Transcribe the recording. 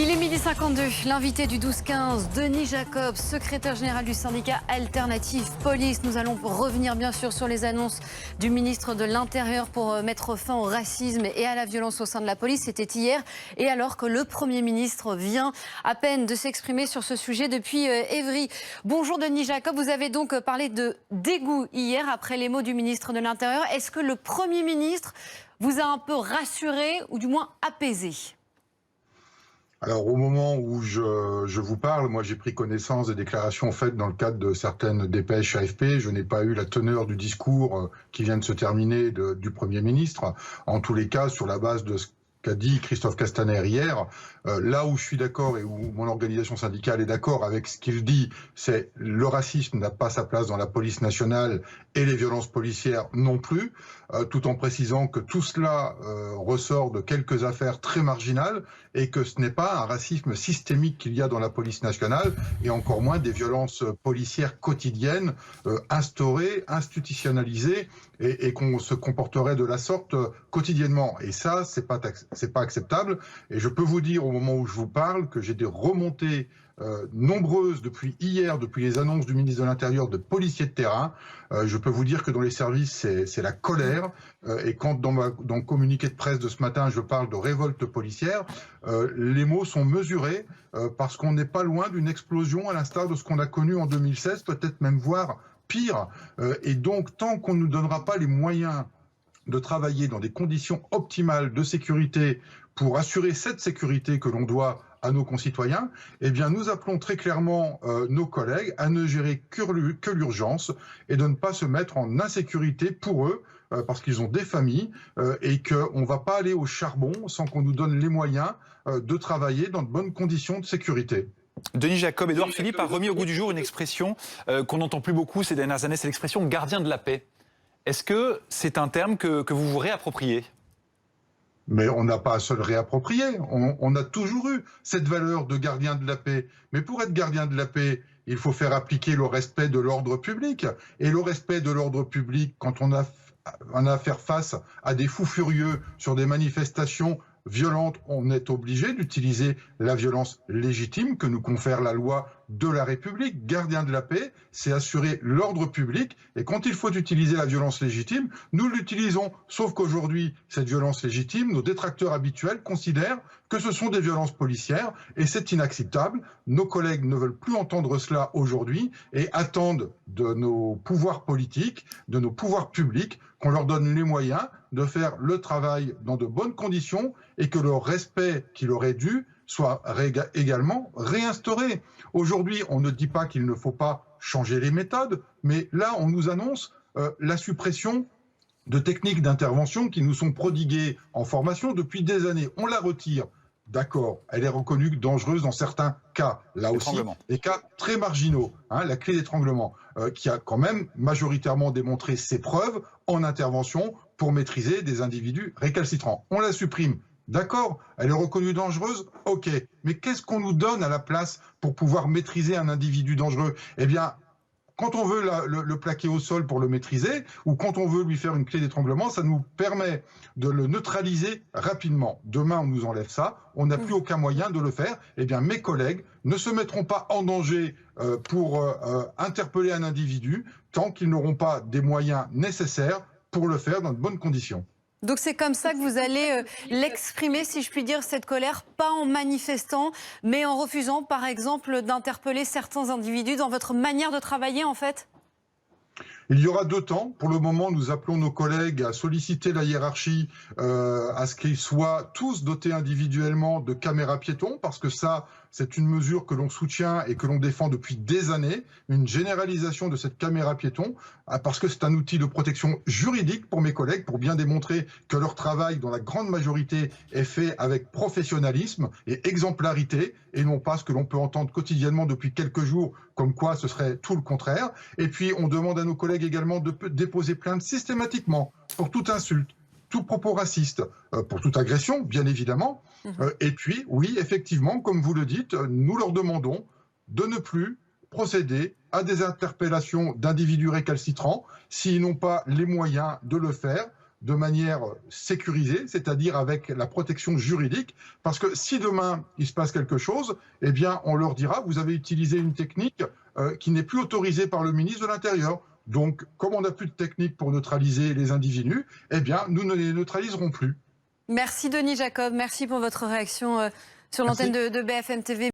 Il est 12h52, l'invité du 12-15, Denis Jacob, secrétaire général du syndicat Alternative Police. Nous allons revenir bien sûr sur les annonces du ministre de l'Intérieur pour mettre fin au racisme et à la violence au sein de la police. C'était hier, et alors que le Premier ministre vient à peine de s'exprimer sur ce sujet depuis Évry. Bonjour Denis Jacob, vous avez donc parlé de dégoût hier après les mots du ministre de l'Intérieur. Est-ce que le Premier ministre vous a un peu rassuré ou du moins apaisé ? Alors, au moment où je vous parle, moi j'ai pris connaissance des déclarations faites dans le cadre de certaines dépêches AFP. Je n'ai pas eu la teneur du discours qui vient de se terminer du Premier ministre. En tous les cas, sur la base de ce qu'a dit Christophe Castaner hier, là où je suis d'accord et où mon organisation syndicale est d'accord avec ce qu'il dit, c'est le racisme n'a pas sa place dans la police nationale et les violences policières non plus, tout en précisant que tout cela ressort de quelques affaires très marginales et que ce n'est pas un racisme systémique qu'il y a dans la police nationale et encore moins des violences policières quotidiennes instaurées, institutionnalisées et qu'on se comporterait de la sorte quotidiennement. Et ça, c'est pas acceptable. Et je peux vous dire au moment où je vous parle que j'ai des remontées nombreuses depuis hier, depuis les annonces du ministre de l'Intérieur de policiers de terrain. Je peux vous dire que dans les services, c'est la colère. Et quand dans le communiqué de presse de ce matin, je parle de révolte policière, les mots sont mesurés parce qu'on n'est pas loin d'une explosion à l'instar de ce qu'on a connu en 2016, peut-être même voire pire. Et donc, tant qu'on ne nous donnera pas les moyens de travailler dans des conditions optimales de sécurité pour assurer cette sécurité que l'on doit à nos concitoyens, eh bien nous appelons très clairement nos collègues à ne gérer que l'urgence et de ne pas se mettre en insécurité pour eux, parce qu'ils ont des familles et qu'on ne va pas aller au charbon sans qu'on nous donne les moyens de travailler dans de bonnes conditions de sécurité. Denis Jacob, Édouard Philippe a remis au goût du jour une expression qu'on n'entend plus beaucoup ces dernières années, c'est l'expression « gardien de la paix ». Est-ce que c'est un terme que vous vous réappropriez ? Mais on n'a pas à se le réapproprier. On a toujours eu cette valeur de gardien de la paix. Mais pour être gardien de la paix, il faut faire appliquer le respect de l'ordre public. Et le respect de l'ordre public, quand on a à faire face à des fous furieux sur des manifestations violentes, on est obligé d'utiliser la violence légitime que nous confère la loi de la République. Gardien de la paix, c'est assurer l'ordre public. Et quand il faut utiliser la violence légitime, nous l'utilisons. Sauf qu'aujourd'hui, cette violence légitime, nos détracteurs habituels considèrent que ce sont des violences policières et c'est inacceptable. Nos collègues ne veulent plus entendre cela aujourd'hui et attendent de nos pouvoirs politiques, de nos pouvoirs publics, qu'on leur donne les moyens de faire le travail dans de bonnes conditions et que le respect qui leur est dû soit également réinstauré. Aujourd'hui, on ne dit pas qu'il ne faut pas changer les méthodes, mais là, on nous annonce la suppression de techniques d'intervention qui nous sont prodiguées en formation depuis des années. On la retire. D'accord, elle est reconnue dangereuse dans certains cas. Là aussi, des cas très marginaux. La clé d'étranglement, qui a quand même majoritairement démontré ses preuves en intervention pour maîtriser des individus récalcitrants. On la supprime. D'accord, elle est reconnue dangereuse, ok. Mais qu'est-ce qu'on nous donne à la place pour pouvoir maîtriser un individu dangereux ? Eh bien, quand on veut le plaquer au sol pour le maîtriser, ou quand on veut lui faire une clé d'étranglement, ça nous permet de le neutraliser rapidement. Demain, on nous enlève ça, on n'a plus aucun moyen de le faire. Eh bien, mes collègues ne se mettront pas en danger pour interpeller un individu tant qu'ils n'auront pas des moyens nécessaires pour le faire dans de bonnes conditions. Donc c'est comme ça que vous allez l'exprimer, si je puis dire, cette colère, pas en manifestant, mais en refusant, par exemple, d'interpeller certains individus dans votre manière de travailler, en fait ? Il y aura deux temps. Pour le moment, nous appelons nos collègues à solliciter la hiérarchie à ce qu'ils soient tous dotés individuellement de caméras piétons, parce que ça, c'est une mesure que l'on soutient et que l'on défend depuis des années, une généralisation de cette caméra piéton, parce que c'est un outil de protection juridique pour mes collègues, pour bien démontrer que leur travail, dans la grande majorité, est fait avec professionnalisme et exemplarité, et non pas ce que l'on peut entendre quotidiennement depuis quelques jours, comme quoi ce serait tout le contraire. Et puis, on demande à nos collègues également de déposer plainte systématiquement pour toute insulte, tout propos raciste, pour toute agression, bien évidemment. Et puis, oui, effectivement, comme vous le dites, nous leur demandons de ne plus procéder à des interpellations d'individus récalcitrants s'ils n'ont pas les moyens de le faire de manière sécurisée, c'est-à-dire avec la protection juridique, parce que si demain il se passe quelque chose, eh bien on leur dira vous avez utilisé une technique qui n'est plus autorisée par le ministre de l'Intérieur. Donc, comme on n'a plus de technique pour neutraliser les individus, eh bien nous ne les neutraliserons plus. Merci Denis Jacob, merci pour votre réaction sur l'antenne de BFM TV.